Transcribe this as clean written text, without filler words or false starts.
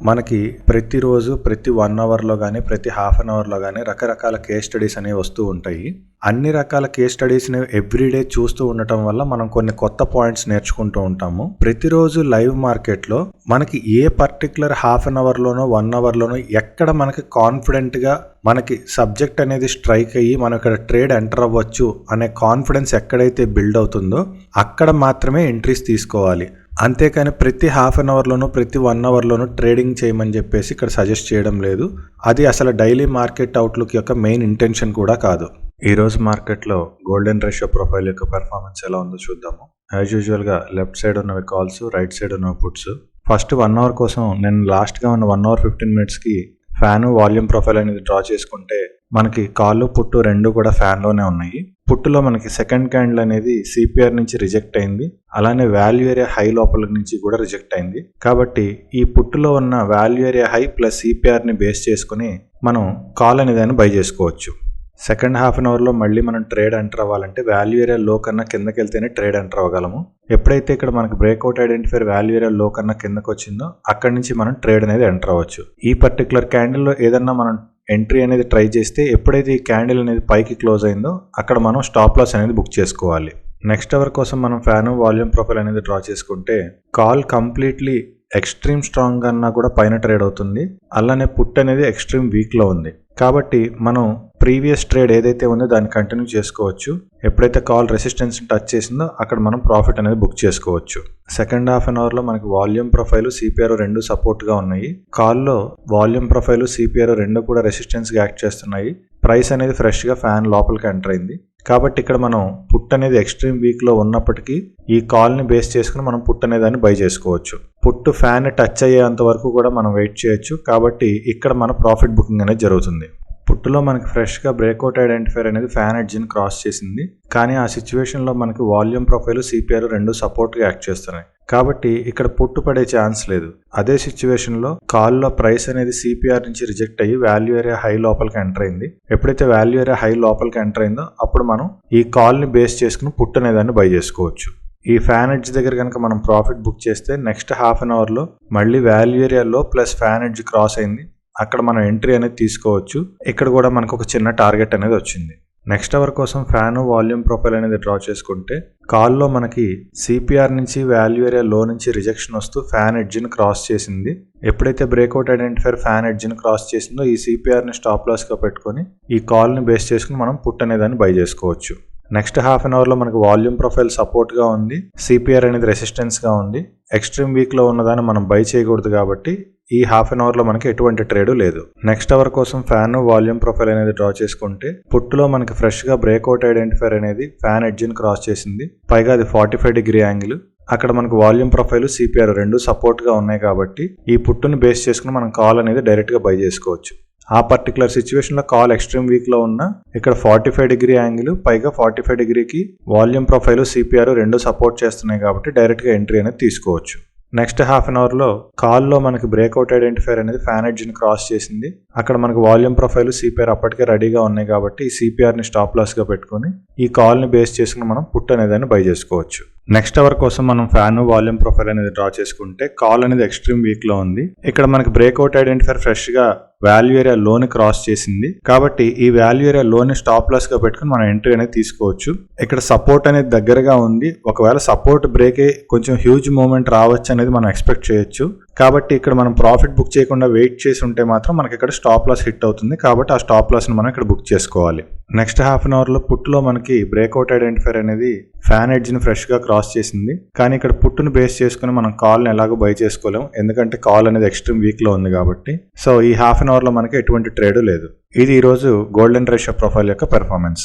మనకి ప్రతిరోజు ప్రతి 1 అవర్లో కానీ ప్రతి హాఫ్ అన్ అవర్లో కానీ రకరకాల కేస్ స్టడీస్ అనేవి వస్తూ ఉంటాయి. అన్ని రకాల కేస్ స్టడీస్ని ఎవ్రీడే చూస్తూ ఉండటం వల్ల మనం కొన్ని కొత్త పాయింట్స్ నేర్చుకుంటూ ఉంటాము. ప్రతిరోజు లైవ్ మార్కెట్లో మనకి ఏ పర్టికులర్ హాఫ్ అన్ అవర్లోనో 1 అవర్లోనో ఎక్కడ మనకి కాన్ఫిడెంట్గా మనకి సబ్జెక్ట్ అనేది స్ట్రైక్ అయ్యి మనం ఇక్కడ ట్రేడ్ ఎంటర్ అవ్వచ్చు అనే కాన్ఫిడెన్స్ ఎక్కడైతే బిల్డ్ అవుతుందో అక్కడ మాత్రమే ఎంట్రీస్ తీసుకోవాలి. అంతేకాని ప్రతి హాఫ్ అన్ అవర్లోనూ ప్రతి 1 అవర్లోనూ ట్రేడింగ్ చేయమని చెప్పేసి ఇక్కడ సజెస్ట్ చేయడం లేదు. అది అసలు డైలీ మార్కెట్ అవుట్లుక్ యొక్క మెయిన్ ఇంటెన్షన్ కూడా కాదు. ఈరోజు మార్కెట్లో గోల్డెన్ రేషియో ప్రొఫైల్ యొక్క పెర్ఫార్మెన్స్ ఎలా ఉందో చూద్దాము. యాజ్ యూజువల్గా లెఫ్ట్ సైడ్ ఉన్నవి కాల్స్, రైట్ సైడ్ ఉన్నవి పుట్స్. ఫస్ట్ 1 అవర్ కోసం నేను లాస్ట్గా ఉన్న 1 అవర్ 15 మినిట్స్కి ఫ్యాన్ వాల్యూమ్ ప్రొఫైల్ అనేది డ్రా చేసుకుంటే మనకి కాళ్ళు పుట్టు రెండు కూడా ఫ్యాన్లోనే ఉన్నాయి. పుట్టులో మనకి సెకండ్ క్యాండిల్ అనేది సిపిఆర్ నుంచి రిజెక్ట్ అయింది, అలానే వాల్యూ ఏరియా హై లోపల నుంచి కూడా రిజెక్ట్ అయింది. కాబట్టి ఈ పుట్టులో ఉన్న వాల్యూ ఏరియా హై ప్లస్ సిపిఆర్ని బేస్ చేసుకుని మనం కాల్ అనేది బై చేసుకోవచ్చు. సెకండ్ హాఫ్ అన్ అవర్లో మళ్ళీ మనం ట్రేడ్ ఎంటర్ అవ్వాలంటే వాల్యూ ఏరియా లో కన్నా కిందకి వెళ్తేనే ట్రేడ్ ఎంటర్ అవ్వగలము. ఎప్పుడైతే ఇక్కడ మనకి బ్రేక్అవుట్ ఐడెంటిఫైర్ వాల్యూ ఏరియా లో కన్నా కిందకు వచ్చిందో అక్కడి నుంచి మనం ట్రేడ్ అనేది ఎంటర్ అవ్వచ్చు. ఈ పర్టికులర్ క్యాండిల్లో ఏదన్నా మనం ఎంట్రీ అనేది ట్రై చేస్తే ఎప్పుడైతే ఈ క్యాండిల్ అనేది పైకి క్లోజ్ అయిందో అక్కడ మనం స్టాప్ లాస్ అనేది బుక్ చేసుకోవాలి. నెక్స్ట్ అవర్ కోసం మనం ఫ్యాన్ వాల్యూమ్ ప్రొఫైల్ అనేది డ్రా చేసుకుంటే కాల్ కంప్లీట్లీ ఎక్స్ట్రీమ్ స్ట్రాంగ్ అన్నా కూడా పైన ట్రేడ్ అవుతుంది, అలానే పుట్ అనేది ఎక్స్ట్రీమ్ వీక్లో ఉంది. కాబట్టి మనం ప్రీవియస్ ట్రేడ్ ఏదైతే ఉందో దాన్ని కంటిన్యూ చేసుకోవచ్చు. ఎప్పుడైతే కాల్ రెసిస్టెన్స్ టచ్ చేసిందో అక్కడ మనం ప్రాఫిట్ అనేది బుక్ చేసుకోవచ్చు. సెకండ్ హాఫ్ అన్ అవర్లో మనకి వాల్యూమ్ ప్రొఫైల్ సిపిఆర్ రెండు సపోర్ట్గా ఉన్నాయి. కాల్లో వాల్యూమ్ ప్రొఫైల్ సిపిఆర్ రెండు కూడా రెసిస్టెన్స్గా యాక్ట్ చేస్తున్నాయి. ప్రైస్ అనేది ఫ్రెష్గా ఫ్యాన్ లోపలికి ఎంటర్ అయింది. కాబట్టి ఇక్కడ మనం పుట్ అనేది ఎక్స్ట్రీమ్ వీక్లో ఉన్నప్పటికీ ఈ కాల్ని బేస్ చేసుకుని మనం పుట్ అనేదాన్ని బై చేసుకోవచ్చు. పుట్టు ఫ్యాన్ టచ్ అయ్యేంత వరకు కూడా మనం వెయిట్ చేయొచ్చు. కాబట్టి ఇక్కడ మన ప్రాఫిట్ బుకింగ్ అనేది జరుగుతుంది. పుట్టులో మనకి ఫ్రెష్గా బ్రేక్అవుట్ ఐడెంటిఫైర్ అనేది ఫ్యాన్ ఎడ్జ్ని క్రాస్ చేసింది, కానీ ఆ సిచ్యువేషన్లో మనకి వాల్యూమ్ ప్రొఫైల్ సిపిఆర్ రెండు సపోర్ట్గా యాక్ట్ చేస్తున్నాయి. కాబట్టి ఇక్కడ పుట్టు పడే ఛాన్స్ లేదు. అదే సిచ్యువేషన్లో కాల్లో ప్రైస్ అనేది సిపిఆర్ నుంచి రిజెక్ట్ అయ్యి వాల్యూ ఏరియా హై లోపలికి ఎంటర్ అయింది. ఎప్పుడైతే వాల్యూ ఏరియా హై లోపలికి ఎంటర్ అయిందో అప్పుడు మనం ఈ కాల్ని బేస్ చేసుకుని పుట్టు అనేదాన్ని బై చేసుకోవచ్చు. ఈ ఫ్యాన్ ఎడ్జ్ దగ్గర కనుక మనం ప్రాఫిట్ బుక్ చేస్తే నెక్స్ట్ హాఫ్ అన్ అవర్లో మళ్ళీ వాల్యూ ఏరియా లో ప్లస్ ఫ్యాన్ ఎడ్జ్ క్రాస్ అయింది, అక్కడ మనం ఎంట్రీ అనేది తీసుకోవచ్చు. ఇక్కడ కూడా మనకు ఒక చిన్న టార్గెట్ అనేది వచ్చింది. నెక్స్ట్ అవర్ కోసం ఫ్యాన్ వాల్యూమ్ ప్రొఫైల్ అనేది డ్రా చేసుకుంటే కాల్లో మనకి సిపిఆర్ నుంచి వాల్యూ ఏరియా లో నుంచి రిజెక్షన్ వస్తూ ఫ్యాన్ ఎడ్జ్ని క్రాస్ చేసింది. ఎప్పుడైతే బ్రేక్అవుట్ ఐడెంటిఫైర్ ఫ్యాన్ ఎడ్జ్ని క్రాస్ చేసిందో ఈ సిపిఆర్ని స్టాప్ లాస్గా పెట్టుకొని ఈ కాల్ని బేస్ చేసుకుని మనం పుట్ అనేదాన్ని బై చేసుకోవచ్చు. నెక్స్ట్ హాఫ్ అన్ అవర్లో మనకి వాల్యూమ్ ప్రొఫైల్ సపోర్ట్గా ఉంది, సిపిఆర్ అనేది రెసిస్టెన్స్గా ఉంది. ఎక్స్ట్రీమ్ వీక్లో ఉన్నదాన్ని మనం బై చేయకూడదు కాబట్టి ఈ హాఫ్ అన్ అవర్లో మనకి ఎటువంటి ట్రేడు లేదు. నెక్స్ట్ అవర్ కోసం ఫ్యాన్ వాల్యూమ్ ప్రొఫైల్ అనేది డ్రా చేసుకుంటే పుట్టులో మనకి ఫ్రెష్గా బ్రేక్అవుట్ ఐడెంటిఫైర్ అనేది ఫ్యాన్ ఎడ్జ్ని క్రాస్ చేసింది, పైగా అది 45 డిగ్రీ యాంగిల్. అక్కడ మనకు వాల్యూమ్ ప్రొఫైల్ సిపిఆర్ రెండు సపోర్ట్గా ఉన్నాయి కాబట్టి ఈ పుట్టుని బేస్ చేసుకుని మనం కాల్ అనేది డైరెక్ట్గా బై చేసుకోవచ్చు. ఆ పర్టికులర్ సిచ్యువేషన్లో కాల్ ఎక్స్ట్రీమ్ వీక్లో ఉన్న ఇక్కడ 45 డిగ్రీ యాంగిల్, పైగా 45 డిగ్రీకి వాల్యూమ్ ప్రొఫైల్ సిపిఆర్ రెండు సపోర్ట్ చేస్తున్నాయి కాబట్టి డైరెక్ట్గా ఎంట్రీ అనేది తీసుకోవచ్చు. నెక్స్ట్ హాఫ్ అన్ అవర్లో కాల్లో మనకి బ్రేక్అవుట్ ఐడెంటిఫైర్ అనేది ఫ్యాన్ ఎడ్జ్ని క్రాస్ చేసింది. అక్కడ మనకి వాల్యూమ్ ప్రొఫైల్ సిపిఆర్ అప్పటికే రెడీగా ఉన్నాయి కాబట్టి ఈ సిపిఆర్ని స్టాప్ లాస్గా పెట్టుకొని ఈ కాల్ని బేస్ చేసుకుని మనం పుట్ అనేదాన్ని బై చేసుకోవచ్చు. నెక్స్ట్ అవర్ కోసం మనం ఫ్యాన్ వాల్యూమ్ ప్రొఫైల్ అనేది డ్రా చేసుకుంటే కాల్ అనేది ఎక్స్ట్రీమ్ వీక్లో ఉంది. ఇక్కడ మనకి బ్రేక్అవుట్ ఐడెంటిఫైర్ ఫ్రెష్గా వాల్యూ ఏరియా లోని క్రాస్ చేసింది కాబట్టి ఈ వాల్యూ ఏరియా లోని స్టాప్ లాస్గా పెట్టుకుని మనం ఎంట్రీ అనేది తీసుకోవచ్చు. ఇక్కడ సపోర్ట్ అనేది దగ్గరగా ఉంది. ఒకవేళ సపోర్ట్ బ్రేక్ అయ్యి కొంచెం హ్యూజ్ మూవ్మెంట్ రావచ్చు అనేది మనం ఎక్స్పెక్ట్ చేయొచ్చు. కాబట్టి ఇక్కడ మనం ప్రాఫిట్ బుక్ చేయకుండా వెయిట్ చేసి ఉంటే మాత్రం మనకి ఇక్కడ స్టాప్ లాస్ హిట్ అవుతుంది. కాబట్టి ఆ స్టాప్ లాస్ని మనం ఇక్కడ బుక్ చేసుకోవాలి. నెక్స్ట్ హాఫ్ అన్ అవర్లో పుట్టులో మనకి బ్రేక్అవుట్ ఐడెంటిఫైర్ అనేది ఫ్యాన్ ఎడ్జ్ని ఫ్రెష్గా క్రాస్ చేసింది, కానీ ఇక్కడ పుట్టును బేస్ చేసుకుని మనం కాల్ని ఎలాగో బై చేసుకోలేం, ఎందుకంటే కాల్ అనేది ఎక్స్ట్రీమ్ వీక్లో ఉంది కాబట్టి. సో ఈ హాఫ్ అన్ అవర్లో మనకి ఎటువంటి ట్రేడు లేదు. ఇది ఈరోజు గోల్డెన్ రేషియో ప్రొఫైల్ యొక్క పెర్ఫార్మెన్స్.